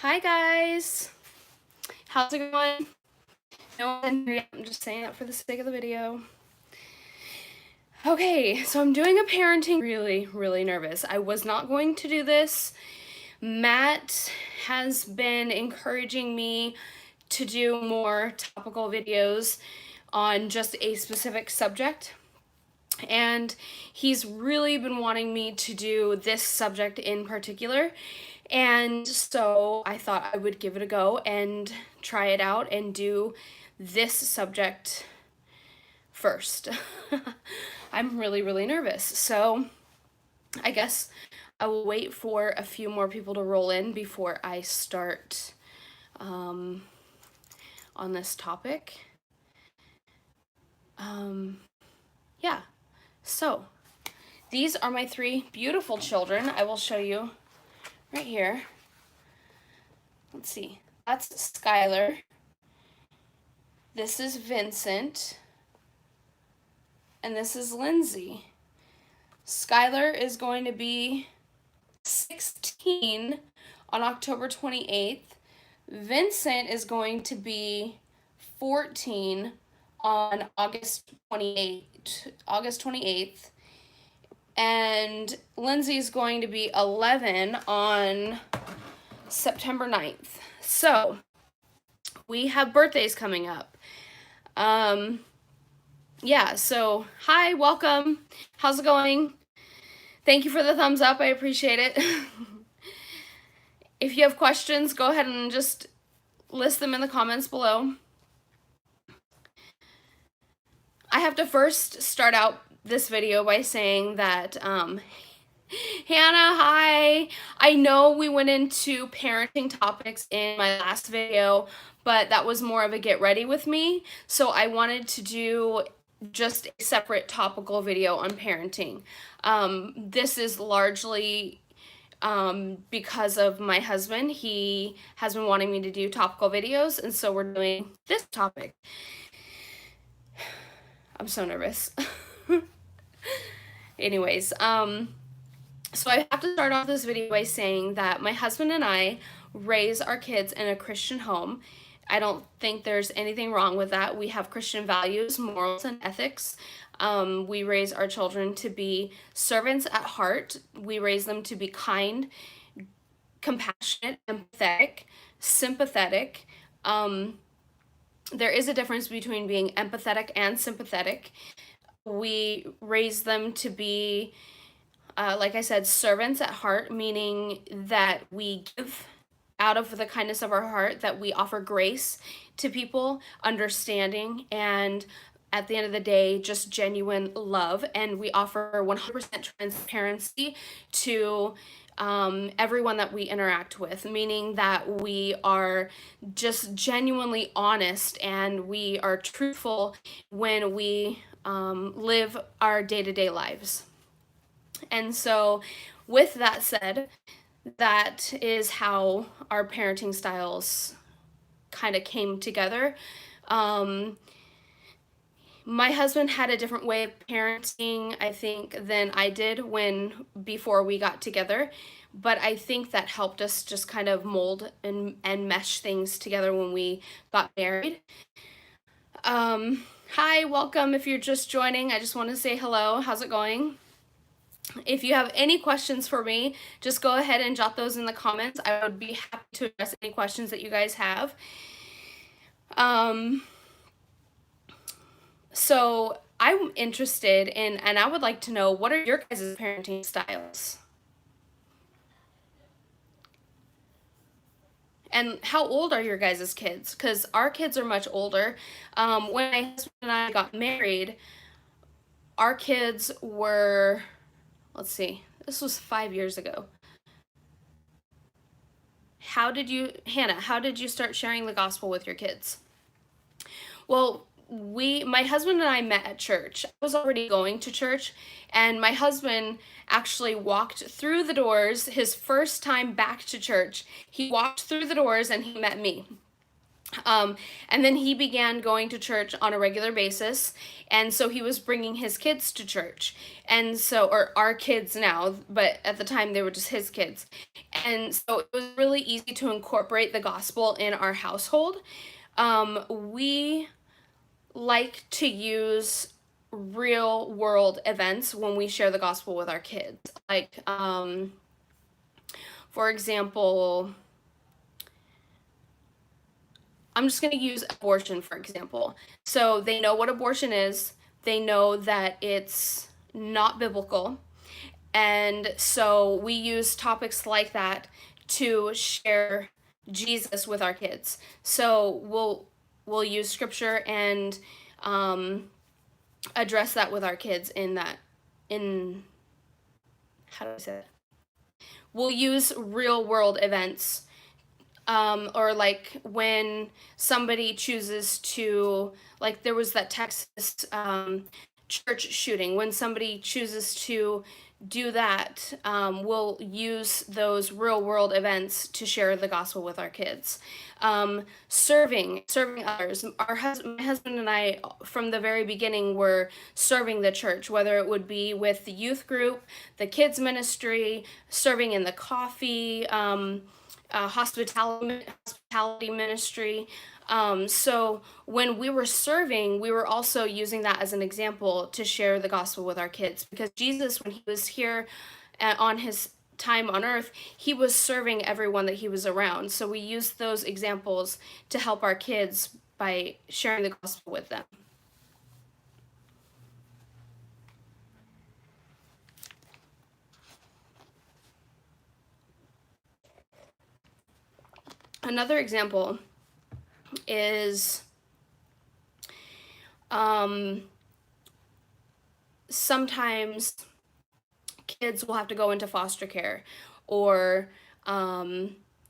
Hi guys, how's it going? No one here yet. I'm just saying that for the sake of the video. Okay, so I'm doing a parenting. Really nervous. I was not going to do this. Matt has been encouraging me to do more topical videos on just a specific subject. And he's really been wanting me to do this subject in particular. And so I thought I would give it a go and try it out and do this subject first. I'm really nervous. So I guess I will wait for a few more people to roll in before I start on this topic. Yeah. So these are my three beautiful children. I will show you right here. Let's see. That's Skylar. This is Vincent. And this is Lindsay. Skylar is going to be 16 on October 28th. Vincent is going to be 14 on August 28th. And Lindsay is going to be 11 on September 9th. So we have birthdays coming up. Yeah, so hi, welcome. How's it going? Thank you for the thumbs up. I appreciate it. If you have questions, go ahead and just list them in the comments below. I have to first start out this video by saying that Hannah, hi. I know we went into parenting topics in my last video, but that was more of a get ready with me. So I wanted to do just a separate topical video on parenting. This is largely because of my husband. He has been wanting me to do topical videos, and so we're doing this topic. I'm so nervous. Anyways, so I have to start off this video by saying that my husband and I raise our kids in a Christian home. I don't think there's anything wrong with that. We have Christian values, morals, and ethics. We raise our children to be servants at heart. We raise them to be kind, compassionate, empathetic, sympathetic. There is a difference between being empathetic and sympathetic. We raise them to be, like I said, servants at heart, meaning that we give out of the kindness of our heart, that we offer grace to people, understanding, and at the end of the day, just genuine love. And we offer 100% transparency to everyone that we interact with, meaning that we are just genuinely honest and we are truthful when we live our day-to-day lives. And so with that said, that is how our parenting styles kind of came together. My husband had a different way of parenting, I think, than I did before we got together. But I think that helped us just kind of mold and mesh things together when we got married. Hi, welcome. If you're just joining, I just want to say hello. How's it going? If you have any questions for me, just go ahead and jot those in the comments. I would be happy to address any questions that you guys have. So I'm interested in, and I would like to know, what are your guys' parenting styles? And how old are your guys' kids? Because our kids are much older. When my husband and I got married, our kids were, let's see, this was 5 years ago. Hannah, how did you start sharing the gospel with your kids? Well, my husband and I met at church. I was already going to church, and my husband actually walked through the doors his first time back to church. He walked through the doors and he met me. Um, and then he began going to church on a regular basis. And so he was bringing his kids to church. And so, or our kids now, but at the time they were just his kids. And so it was really easy to incorporate the gospel in our household. We like to use real world events when we share the gospel with our kids. Like, for example, I'm just going to use abortion, for example. So they know what abortion is, they know that it's not biblical. And so we use topics like that to share Jesus with our kids. So we'll use scripture and address that with our kids in that in how do I say that? We'll use real world events, or like when somebody chooses to, like there was that Texas church shooting. When somebody chooses to do that, we'll use those real world events to share the gospel with our kids. Serving others. My husband and I, from the very beginning, were serving the church, whether it would be with the youth group, the kids ministry, serving in the coffee, hospitality ministry. So when we were serving, we were also using that as an example to share the gospel with our kids, because Jesus, when he was here on his time on earth, he was serving everyone that he was around. So we used those examples to help our kids by sharing the gospel with them. Another example is sometimes kids will have to go into foster care, or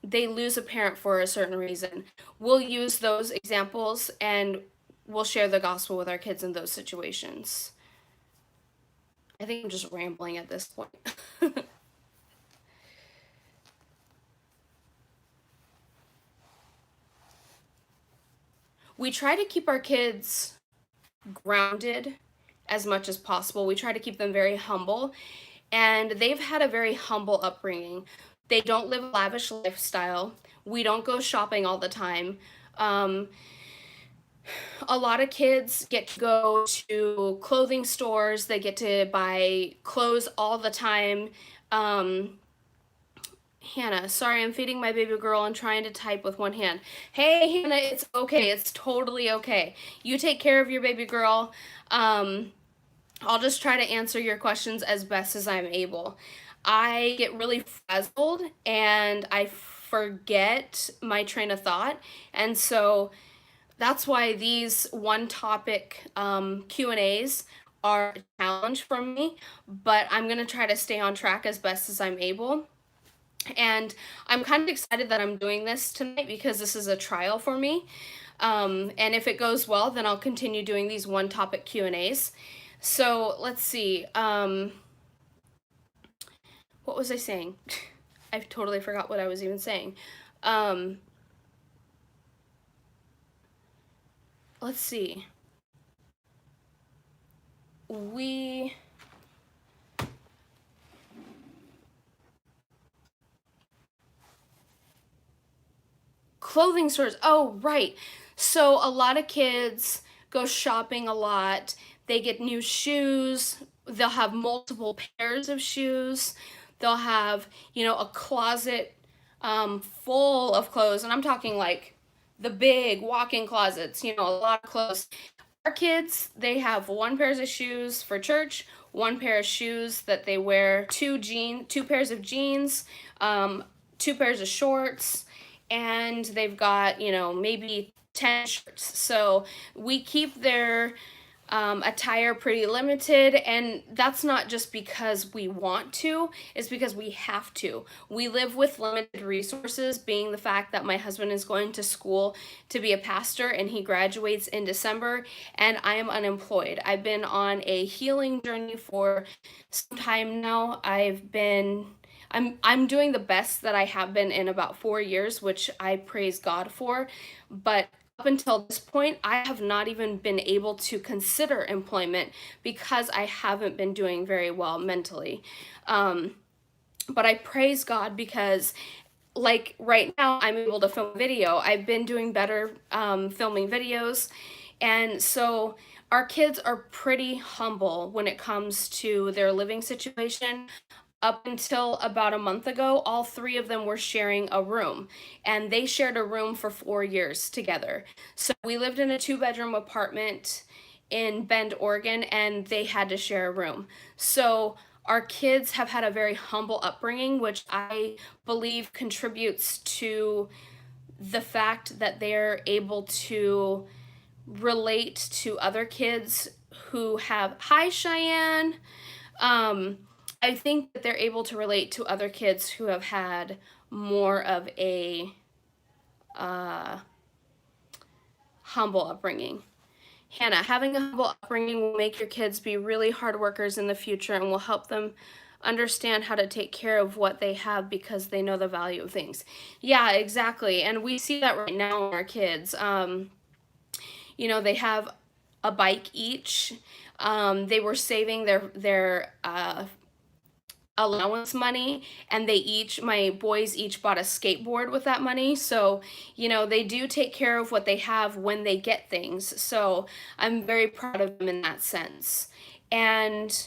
they lose a parent for a certain reason. We'll use those examples and we'll share the gospel with our kids in those situations. I think I'm just rambling at this point. We try to keep our kids grounded as much as possible. We try to keep them very humble, and they've had a very humble upbringing. They don't live a lavish lifestyle. We don't go shopping all the time. A lot of kids get to go to clothing stores, they get to buy clothes all the time. Hannah, sorry, I'm feeding my baby girl and trying to type with one hand. Hey, Hannah, it's okay. It's totally okay. You take care of your baby girl. I'll just try to answer your questions as best as I'm able. I get really frazzled and I forget my train of thought. And so that's why these one topic Q&As are a challenge for me, but I'm going to try to stay on track as best as I'm able. And I'm kind of excited that I'm doing this tonight because this is a trial for me. And if it goes well, then I'll continue doing these one topic Q&As. So let's see. What was I saying? I totally forgot what I was even saying. Let's see. Clothing stores. Oh, right. So a lot of kids go shopping a lot. They get new shoes. They'll have multiple pairs of shoes. They'll have, a closet full of clothes. And I'm talking like the big walk-in closets, a lot of clothes. Our kids, they have one pair of shoes for church, one pair of shoes that they wear, two pairs of jeans, two pairs of shorts, and they've got, maybe 10 shirts. So we keep their attire pretty limited, and that's not just because we want to, it's because we have to. We live with limited resources, being the fact that my husband is going to school to be a pastor and he graduates in December, and I am unemployed. I've been on a healing journey for some time now. I'm doing the best that I have been in about 4 years, which I praise God for. But up until this point, I have not even been able to consider employment because I haven't been doing very well mentally. Um, but I praise God because, like, right now I'm able to film video. I've been doing better filming videos. And so our kids are pretty humble when it comes to their living situation. Up until about a month ago, all three of them were sharing a room, and they shared a room for 4 years together. So we lived in a two-bedroom apartment in Bend, Oregon, and they had to share a room. So our kids have had a very humble upbringing, which I believe contributes to the fact that they're able to relate to other kids who have, hi Cheyenne. Um, I think that they're able to relate to other kids who have had more of a uh, humble upbringing. Hannah, having a humble upbringing will make your kids be really hard workers in the future and will help them understand how to take care of what they have because they know the value of things. Yeah, exactly. And we see that right now in our kids. They have a bike each. They were saving their allowance money, and my boys each bought a skateboard with that money. So they do take care of what they have when they get things. So I'm very proud of them in that sense. And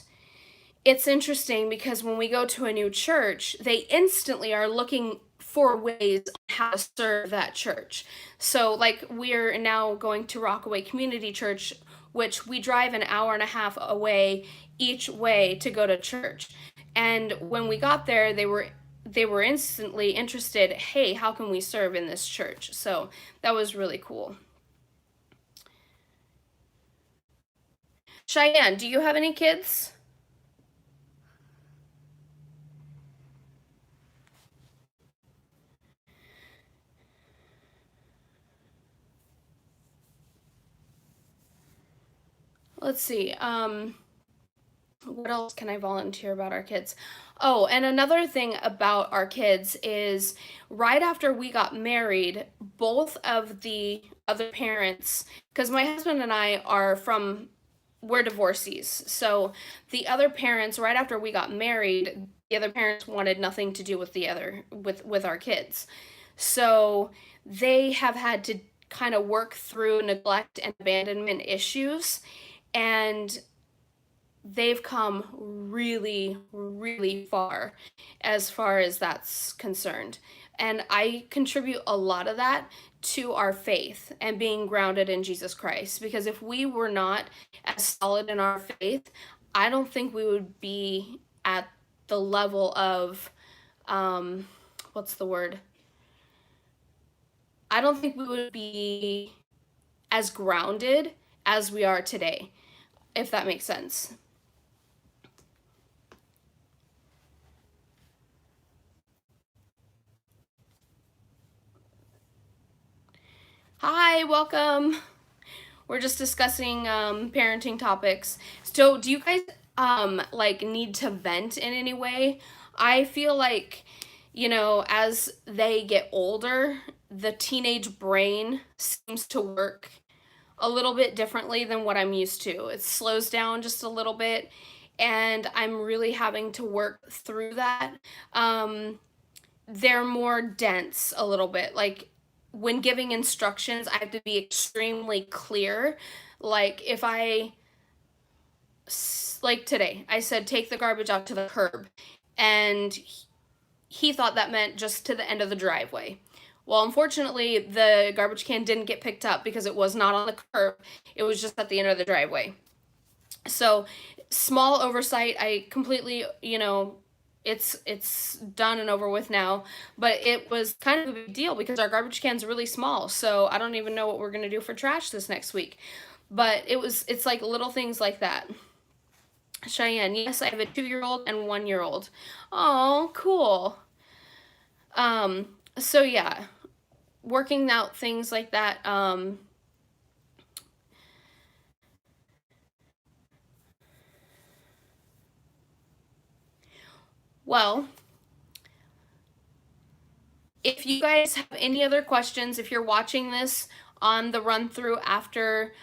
it's interesting because when we go to a new church, they instantly are looking for ways on how to serve that church. So, like, we're now going to Rockaway Community Church, which we drive an hour and a half away each way to go to church. And when we got there, they were instantly interested. Hey, how can we serve in this church? So that was really cool. Cheyenne, do you have any kids? Let's see. What else can I volunteer about our kids? Oh, and another thing about our kids is right after we got married, both of the other parents, because my husband and I we're divorcees. So the other parents, right after we got married, the other parents wanted nothing to do with with our kids. So they have had to kind of work through neglect and abandonment issues, and they've come really, really far as that's concerned. And I contribute a lot of that to our faith and being grounded in Jesus Christ. Because if we were not as solid in our faith, I don't think we would be at the level of, what's the word? I don't think we would be as grounded as we are today, if that makes sense. Hi, welcome. We're just discussing parenting topics. So, do you guys like need to vent in any way? I feel like, as they get older, the teenage brain seems to work a little bit differently than what I'm used to. It slows down just a little bit, and I'm really having to work through that. Um, they're more dense a little bit. Like, when giving instructions, I have to be extremely clear. Like, like today, I said, take the garbage out to the curb. And he thought that meant just to the end of the driveway. Well, unfortunately, the garbage can didn't get picked up because it was not on the curb. It was just at the end of the driveway. So, small oversight. I completely, it's done and over with now, but it was kind of a big deal because our garbage can's really small. So, I don't even know what we're going to do for trash this next week. But it's like little things like that. Cheyenne, yes, I have a 2-year-old and 1-year-old. Oh, cool. So yeah, working out things like that. Well, If you guys have any other questions, if you're watching this on the run through after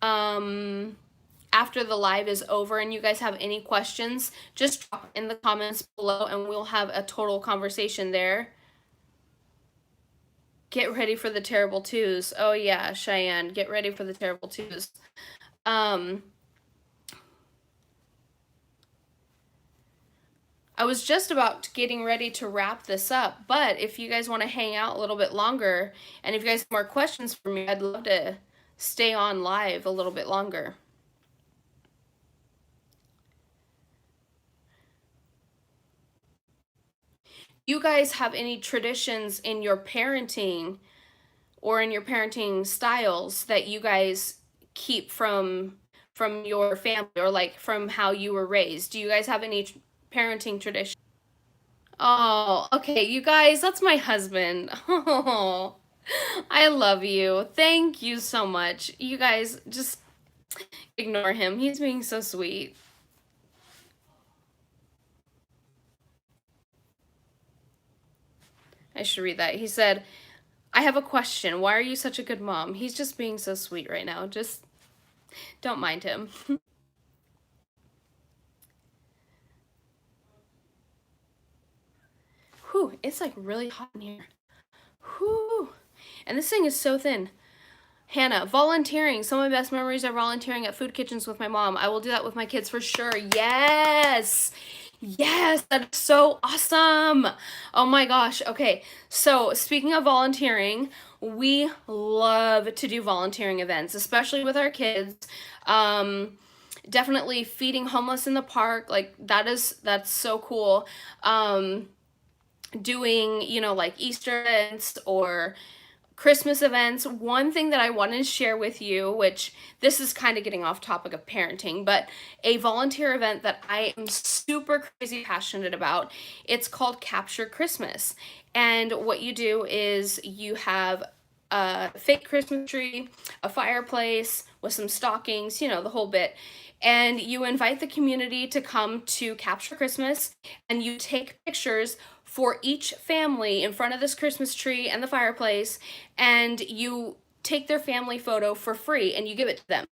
the live is over and you guys have any questions, just drop in the comments below and we'll have a total conversation there. Get ready for the terrible twos. Oh yeah, Cheyenne, get ready for the terrible twos. I was just about getting ready to wrap this up, but if you guys want to hang out a little bit longer and if you guys have more questions for me, I'd love to stay on live a little bit longer. You guys have any traditions in your parenting or in your parenting styles that you guys keep from your family or like from how you were raised? Do you guys have any parenting traditions? Oh, okay, you guys, that's my husband. Oh, I love you. Thank you so much. You guys just ignore him. He's being so sweet. I should read that. He said, I have a question. Why are you such a good mom? He's just being so sweet right now. Just don't mind him. Whew, it's like really hot in here. Whew. And this thing is so thin. Hannah, volunteering. Some of my best memories are volunteering at food kitchens with my mom. I will do that with my kids for sure. Yes. Yes, that's so awesome. Oh my gosh. Okay. So, speaking of volunteering, we love to do volunteering events, especially with our kids. Definitely feeding homeless in the park. Like that's so cool. Doing, like Easter events or Christmas events. One thing that I wanted to share with you, which this is kind of getting off topic of parenting, but a volunteer event that I am super crazy passionate about, it's called Capture Christmas. And what you do is you have a fake Christmas tree, a fireplace with some stockings, the whole bit. And you invite the community to come to Capture Christmas and you take pictures for each family in front of this Christmas tree and the fireplace, and you take their family photo for free and you give it to them.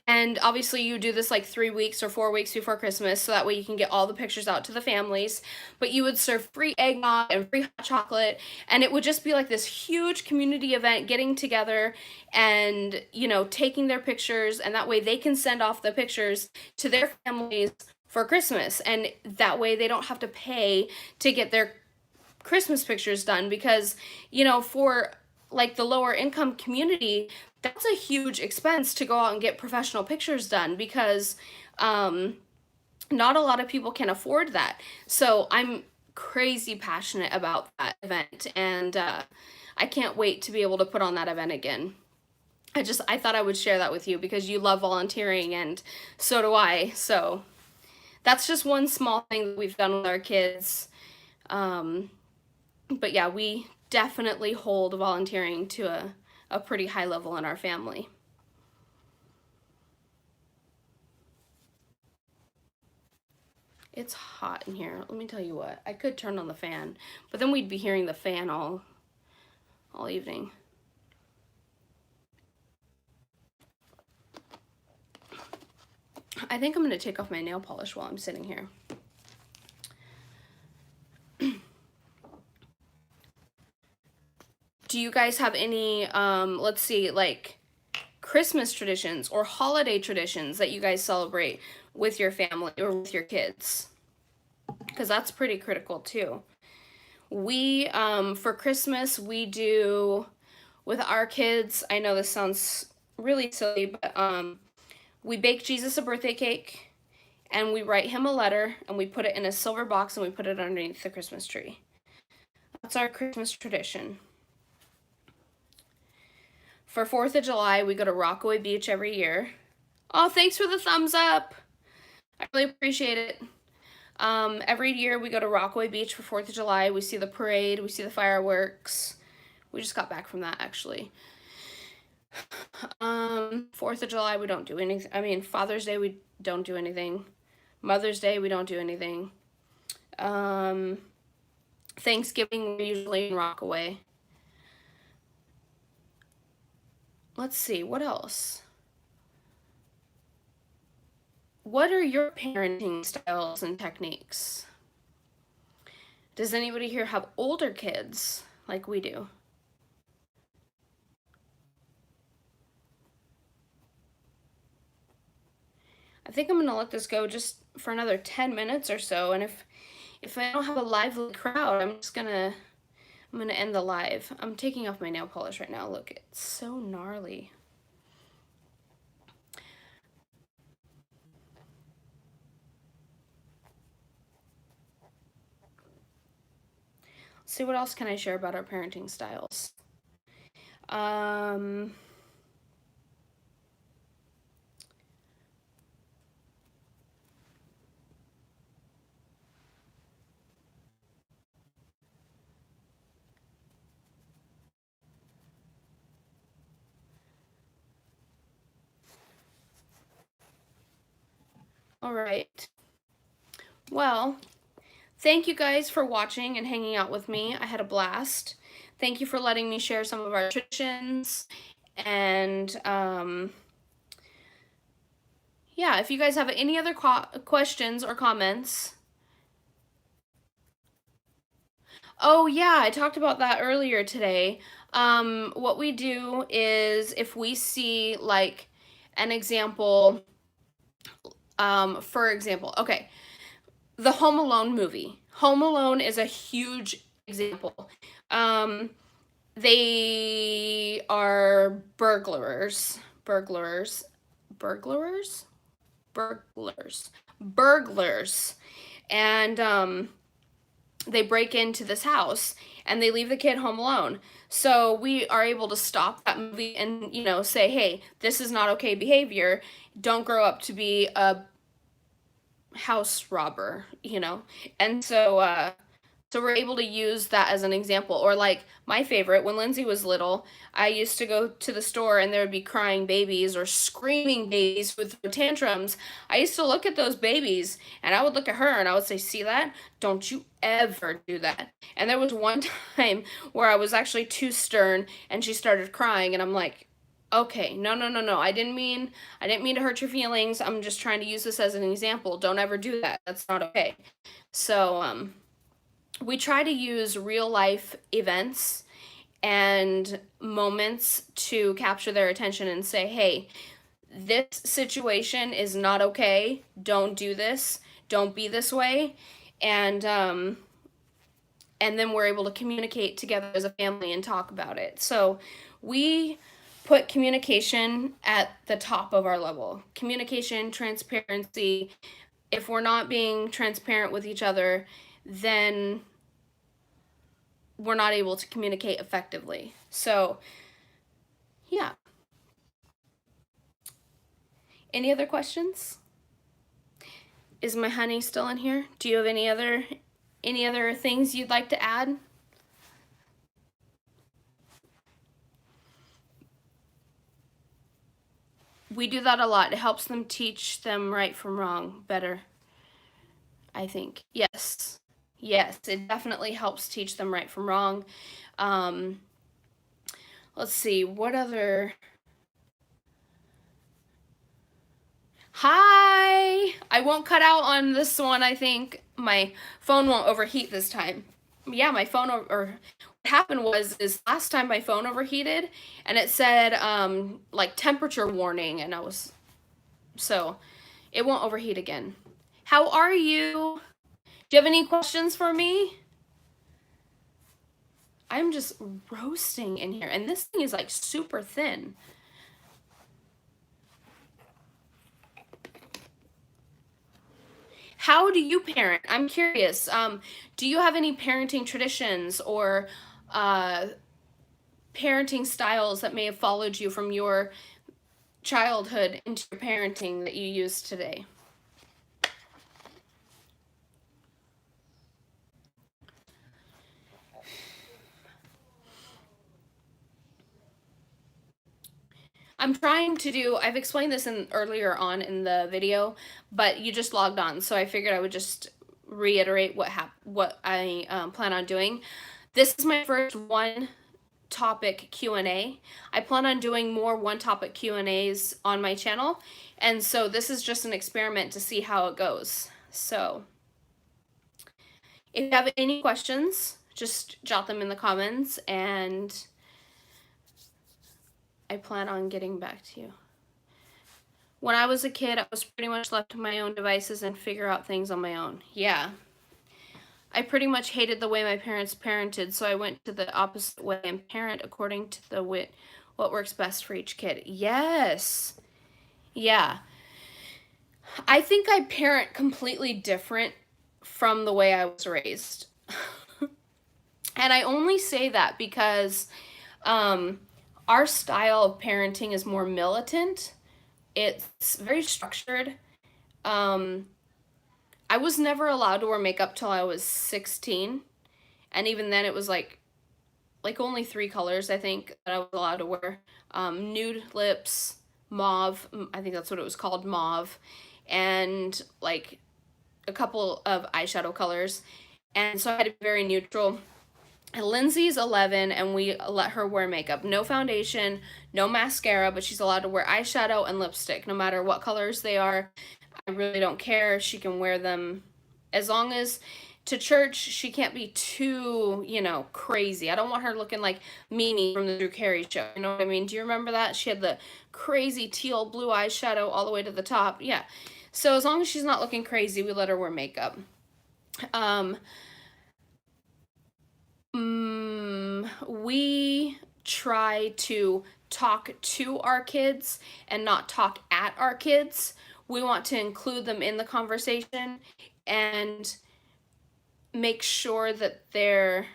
And obviously you do this like 3 weeks or 4 weeks before Christmas, so that way you can get all the pictures out to the families. But you would serve free eggnog and free hot chocolate, and it would just be like this huge community event getting together and, taking their pictures, and that way they can send off the pictures to their families for Christmas. And that way they don't have to pay to get their Christmas pictures done because, for like the lower income community, that's a huge expense to go out and get professional pictures done because not a lot of people can afford that. So I'm crazy passionate about that event, and I can't wait to be able to put on that event again. I thought I would share that with you because you love volunteering and so do I. So that's just one small thing that we've done with our kids. But yeah, we definitely hold volunteering to a pretty high level in our family. It's hot in here. Let me tell you what. I could turn on the fan, but then we'd be hearing the fan all evening. I think I'm going to take off my nail polish while I'm sitting here. Do you guys have any, let's see, like Christmas traditions or holiday traditions that you guys celebrate with your family or with your kids? Because that's pretty critical too. We, for Christmas, we do, with our kids, I know this sounds really silly, but we bake Jesus a birthday cake and we write him a letter and we put it in a silver box and we put it underneath the Christmas tree. That's our Christmas tradition. For 4th of July, we go to Rockaway Beach every year. Oh, thanks for the thumbs up. I really appreciate it. Every year we go to Rockaway Beach for 4th of July. We see the parade, we see the fireworks. We just got back from that, actually. 4th of July, we don't do anything. I mean, Father's Day, we don't do anything. Mother's Day, we don't do anything. Thanksgiving, we're usually in Rockaway. Let's see, what else? What are your parenting styles and techniques? Does anybody here have older kids like we do? I think I'm gonna let this go just for another 10 minutes or so, and if I don't have a lively crowd, I'm gonna end the live. I'm taking off my nail polish right now. Look, it's so gnarly. Let's see, what else can I share about our parenting styles? All right. Well, thank you guys for watching and hanging out with me. I had a blast. Thank you for letting me share some of our traditions. And yeah, if you guys have any other questions or comments. Oh yeah, I talked about that earlier today. What we do is if we see like an example, for example, okay, the Home Alone movie. Home Alone is a huge example. They are burglars, and they break into this house and they leave the kid home alone. So we are able to stop that movie and, you know, say, hey, this is not okay behavior. Don't grow up to be a house robber, you know? And so we're able to use that as an example. Or like my favorite, when Lindsay was little, I used to go to the store and there would be crying babies or screaming babies with tantrums. I used to look at those babies and I would look at her and I would say, see that? Don't you ever do that. And there was one time where I was actually too stern and she started crying and I'm like, okay, no. I didn't mean to hurt your feelings. I'm just trying to use this as an example. Don't ever do that. That's not okay. So, we try to use real life events and moments to capture their attention and say, hey, this situation is not okay. Don't do this. Don't be this way. And then we're able to communicate together as a family and talk about it. So we put communication at the top of our level. Communication, transparency. If we're not being transparent with each other, then we're not able to communicate effectively. So, yeah. Any other questions? Is my honey still in here? Do you have any other things you'd like to add? We do that a lot. It helps them teach them right from wrong better, I think. Yes. Yes, it definitely helps teach them right from wrong. Let's see, what other... Hi! I won't cut out on this one, I think. My phone won't overheat this time. Yeah, my phone, or what happened is last time my phone overheated, and it said, like, temperature warning, and so, it won't overheat again. How are you? Do you have any questions for me? I'm just roasting in here, and this thing is, like, super thin. How do you parent? I'm curious. Do you have any parenting traditions or parenting styles that may have followed you from your childhood into your parenting that you use today? I'm trying to do, I've explained this earlier on in the video, but you just logged on, so I figured I would just reiterate what I plan on doing. This is my first one topic Q&A. I plan on doing more one topic Q&As on my channel, and so this is just an experiment to see how it goes. So if you have any questions, just jot them in the comments, and I plan on getting back to you. When I was a kid, I was pretty much left to my own devices and figure out things on my own. Yeah. I pretty much hated the way my parents parented, so I went to the opposite way and parent according to what works best for each kid. Yes. Yeah. I think I parent completely different from the way I was raised. And I only say that because our style of parenting is more militant. It's very structured. I was never allowed to wear makeup till I was 16. And even then it was like only 3 colors, I think, that I was allowed to wear. Nude lips, mauve, I think that's what it was called, mauve, and like a couple of eyeshadow colors. And so I had to be very neutral. And Lindsay's 11, and we let her wear makeup. No foundation, no mascara, but she's allowed to wear eyeshadow and lipstick, no matter what colors they are. I really don't care. She can wear them as long as to church. She can't be too, crazy. I don't want her looking like Mimi from the Drew Carey show. You know what I mean? Do you remember that? She had the crazy teal blue eyeshadow all the way to the top. Yeah. So as long as she's not looking crazy, we let her wear makeup. We try to talk to our kids and not talk at our kids. We want to include them in the conversation and make sure that they're,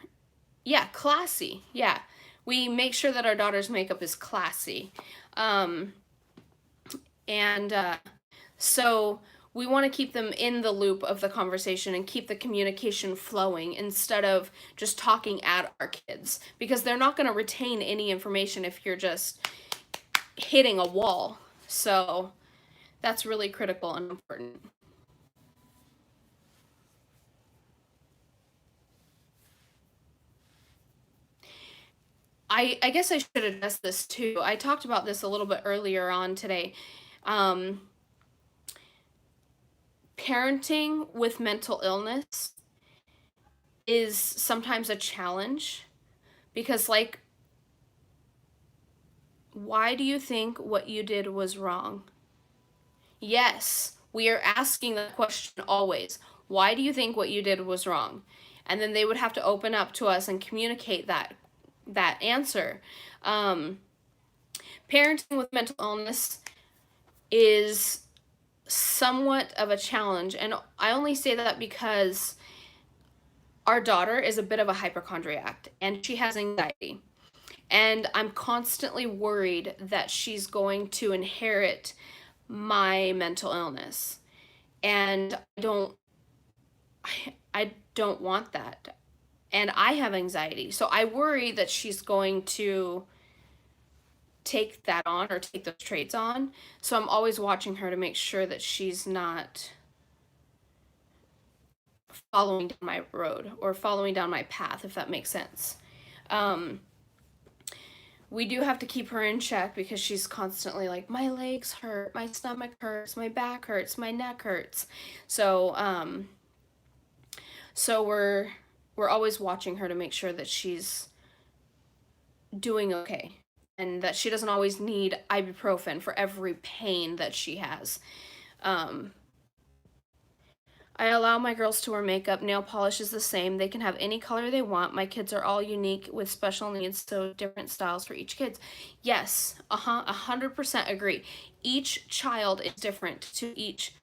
classy. Yeah. We make sure that our daughter's makeup is classy. So we want to keep them in the loop of the conversation and keep the communication flowing instead of just talking at our kids, because they're not going to retain any information if you're just hitting a wall. So that's really critical and important. I guess I should address this too. I talked about this a little bit earlier on today. Parenting with mental illness is sometimes a challenge because, like, why do you think what you did was wrong? Yes, we are asking that question always. Why do you think what you did was wrong? And then they would have to open up to us and communicate that answer. Parenting with mental illness is somewhat of a challenge, and I only say that because our daughter is a bit of a hypochondriac and she has anxiety, and I'm constantly worried that she's going to inherit my mental illness, and I don't want that. And I have anxiety, so I worry that she's going to take that on or take those traits on. So I'm always watching her to make sure that she's not following down my road or following down my path, if that makes sense. We do have to keep her in check because she's constantly like, my legs hurt, my stomach hurts, my back hurts, my neck hurts. So we're always watching her to make sure that she's doing okay and that she doesn't always need ibuprofen for every pain that she has. I allow my girls to wear makeup. Nail polish is the same. They can have any color they want. My kids are all unique with special needs, so different styles for each kid. Yes, 100% agree. Each child is different to each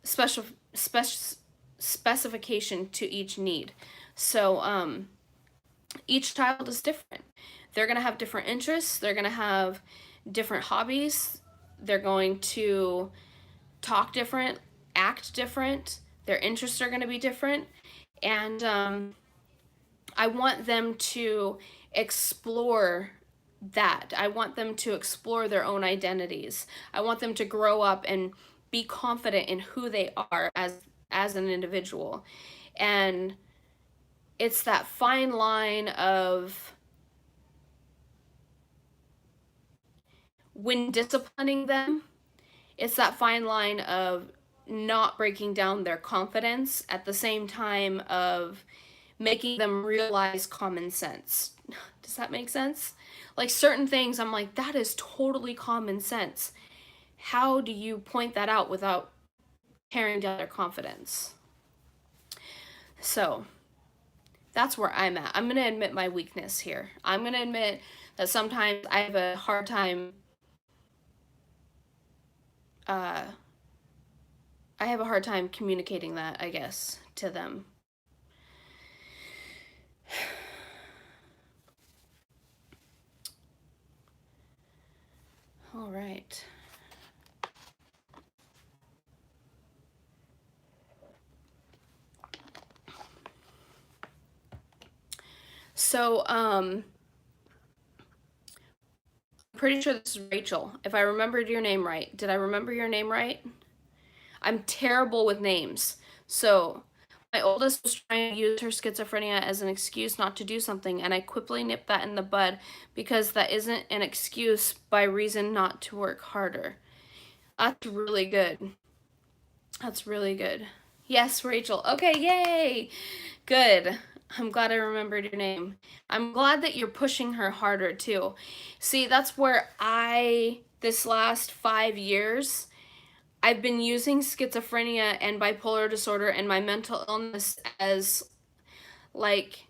specification to each need. So each child is different. They're going to have different interests. They're going to have different hobbies. They're going to talk different, act different. Their interests are going to be different. And I want them to explore that. I want them to explore their own identities. I want them to grow up and be confident in who they are as as an individual. And it's that fine line of, when disciplining them, it's that fine line of not breaking down their confidence at the same time of making them realize common sense. Does that make sense? Like, certain things I'm like, that is totally common sense. How do you point that out without tearing down their confidence? So that's where I'm at. I'm going to admit my weakness here. I'm going to admit that sometimes I have a hard time communicating that, I guess, to them. All right. So, I'm pretty sure this is Rachel. If I remembered your name right. Did I remember your name right? I'm terrible with names. So, my oldest was trying to use her schizophrenia as an excuse not to do something, and I quickly nipped that in the bud because that isn't an excuse by reason not to work harder. That's really good. That's really good. Yes, Rachel. Okay, yay! Good. I'm glad I remembered your name. I'm glad that you're pushing her harder too. See, that's where this last 5 years, I've been using schizophrenia and bipolar disorder and my mental illness as like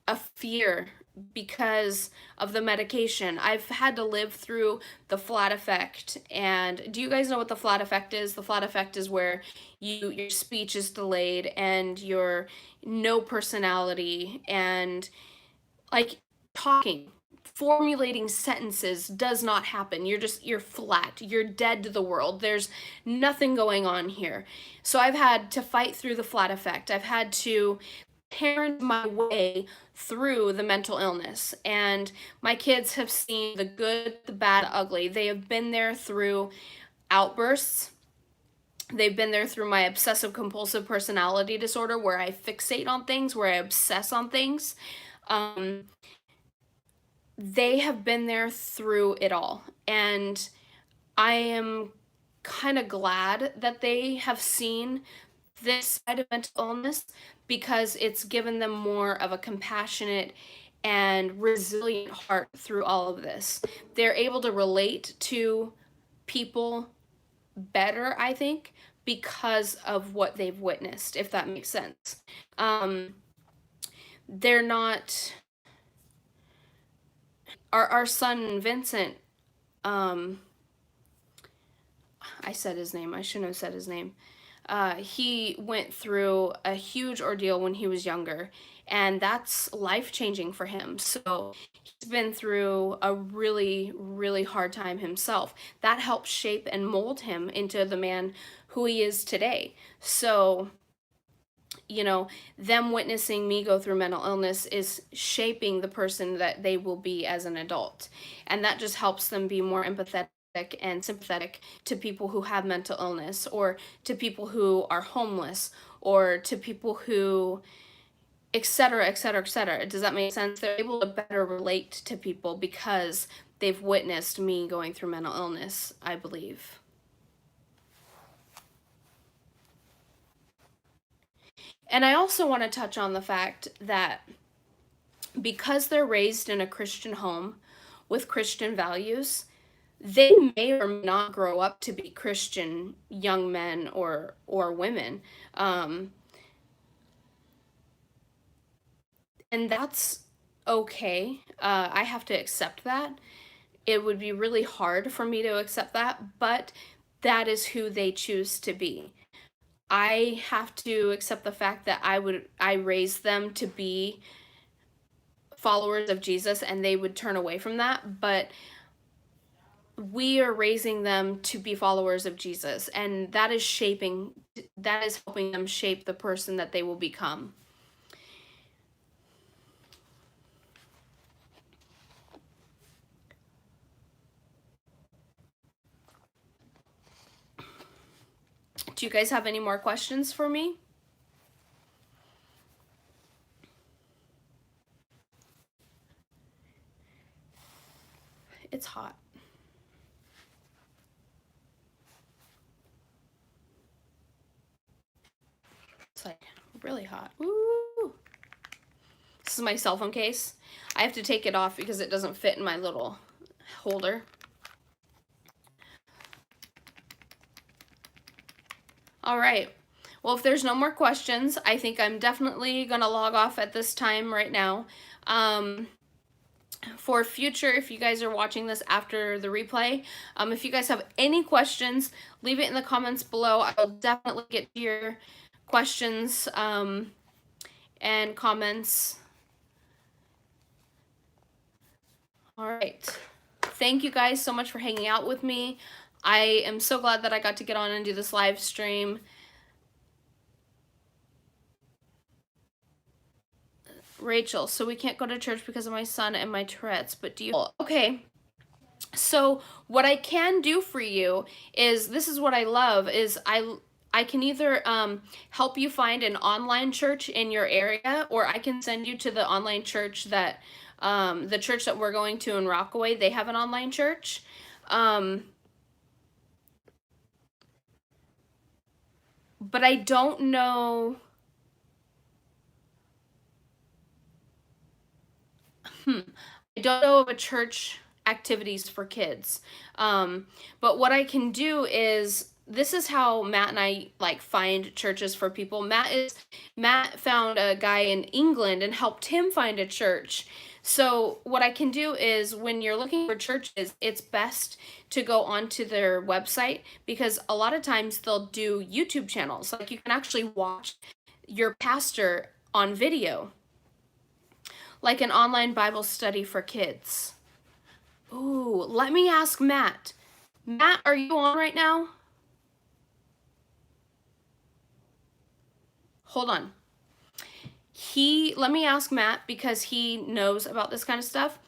a fear because of the medication. I've had to live through the flat effect. And do you guys know what the flat effect is? The flat effect is where your speech is delayed and your no personality, and like talking, formulating sentences does not happen. You're flat. You're dead to the world. There's nothing going on here. So I've had to fight through the flat effect. I've had to parent my way through the mental illness. And my kids have seen the good, the bad, ugly. They have been there through outbursts. They've been there through my obsessive compulsive personality disorder, where I fixate on things, where I obsess on things. They have been there through it all. And I am kind of glad that they have seen this side of mental illness, because it's given them more of a compassionate and resilient heart through all of this. They're able to relate to people better, I think, because of what they've witnessed, if that makes sense. They're not. Our son Vincent, I said his name. I shouldn't have said his name. He went through a huge ordeal when he was younger, and that's life-changing for him. So he's been through a really, really hard time himself. That helped shape and mold him into the man who he is today. So, them witnessing me go through mental illness is shaping the person that they will be as an adult. And that just helps them be more empathetic and sympathetic to people who have mental illness, or to people who are homeless, or to people who, etc., etc., etc. Does that make sense? They're able to better relate to people because they've witnessed me going through mental illness, I believe. And I also want to touch on the fact that because they're raised in a Christian home with Christian values, they may or may not grow up to be Christian young men or women. And that's okay. I have to accept that. It would be really hard for me to accept that, but that is who they choose to be. I have to accept the fact that I raised them to be followers of Jesus, and they would turn away from that, but we are raising them to be followers of Jesus, and that is helping them shape the person that they will become. Do you guys have any more questions for me? It's hot. It's like really hot. Woo! This is my cell phone case. I have to take it off because it doesn't fit in my little holder. All right. Well, if there's no more questions, I think I'm definitely going to log off at this time right now. For future, if you guys are watching this after the replay, if you guys have any questions, leave it in the comments below. I will definitely get to your questions and comments. All right. Thank you guys so much for hanging out with me. I am so glad that I got to get on and do this live stream. Rachel, so we can't go to church because of my son and my Tourette's, but do you? Okay. So what I can do for you is, this is what I love, is I can either help you find an online church in your area, or I can send you to the online church that the church that we're going to in Rockaway. They have an online church. But I don't know. I don't know of a church activities for kids. But what I can do is, this is how Matt and I like find churches for people. Matt found a guy in England and helped him find a church. So what I can do is, when you're looking for churches, it's best to go onto their website, because a lot of times they'll do YouTube channels. Like, you can actually watch your pastor on video, like an online Bible study for kids. Ooh, let me ask Matt. Matt, are you on right now? Hold on. Let me ask Matt, because he knows about this kind of stuff.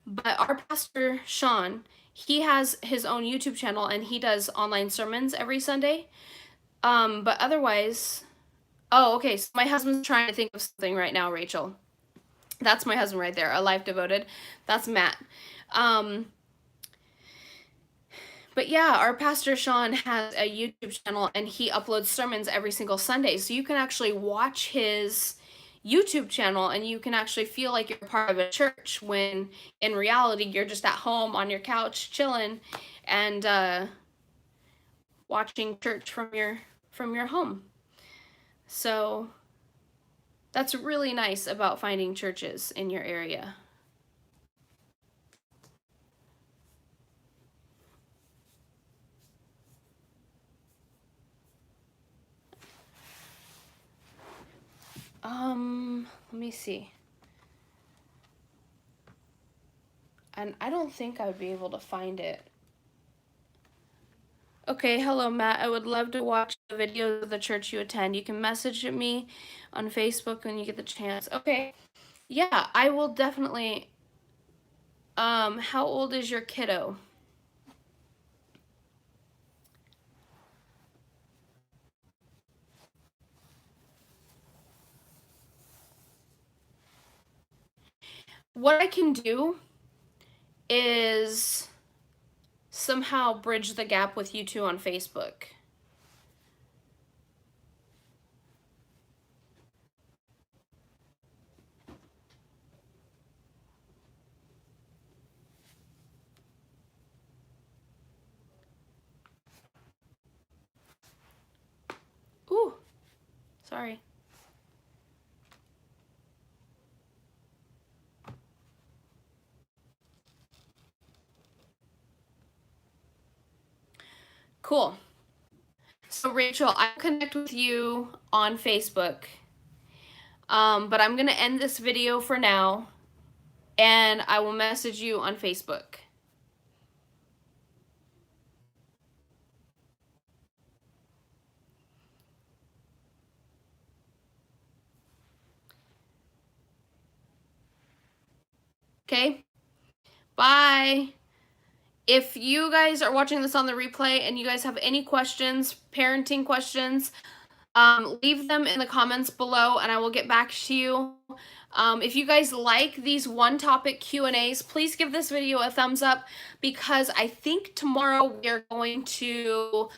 But our pastor, Sean, he has his own YouTube channel and he does online sermons every Sunday. But otherwise, oh, okay. So my husband's trying to think of something right now, Rachel. That's my husband right there, a life devoted. That's Matt. But yeah, our pastor Sean has a YouTube channel and he uploads sermons every single Sunday. So you can actually watch his YouTube channel and you can actually feel like you're part of a church, when in reality you're just at home on your couch chilling and watching church from your home. So that's really nice about finding churches in your area. Let me see. And I don't think I would be able to find it. Okay, hello Matt. I would love to watch the videos of the church you attend. You can message me on Facebook when you get the chance. Okay. Yeah, I will definitely. How old is your kiddo? What I can do is somehow bridge the gap with you two on Facebook. Ooh, sorry. Cool. So Rachel, I'll connect with you on Facebook. But I'm gonna end this video for now, and I will message you on Facebook. Okay? Bye. If you guys are watching this on the replay and you guys have any questions, parenting questions, leave them in the comments below and I will get back to you. If you guys like these one topic Q&As, please give this video a thumbs up, because I think tomorrow we are going to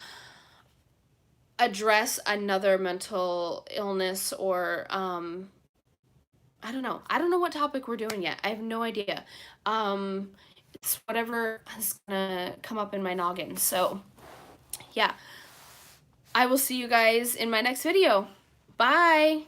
address another mental illness, or I don't know. I don't know what topic we're doing yet. I have no idea. It's whatever is gonna come up in my noggin. So yeah, I will see you guys in my next video. Bye.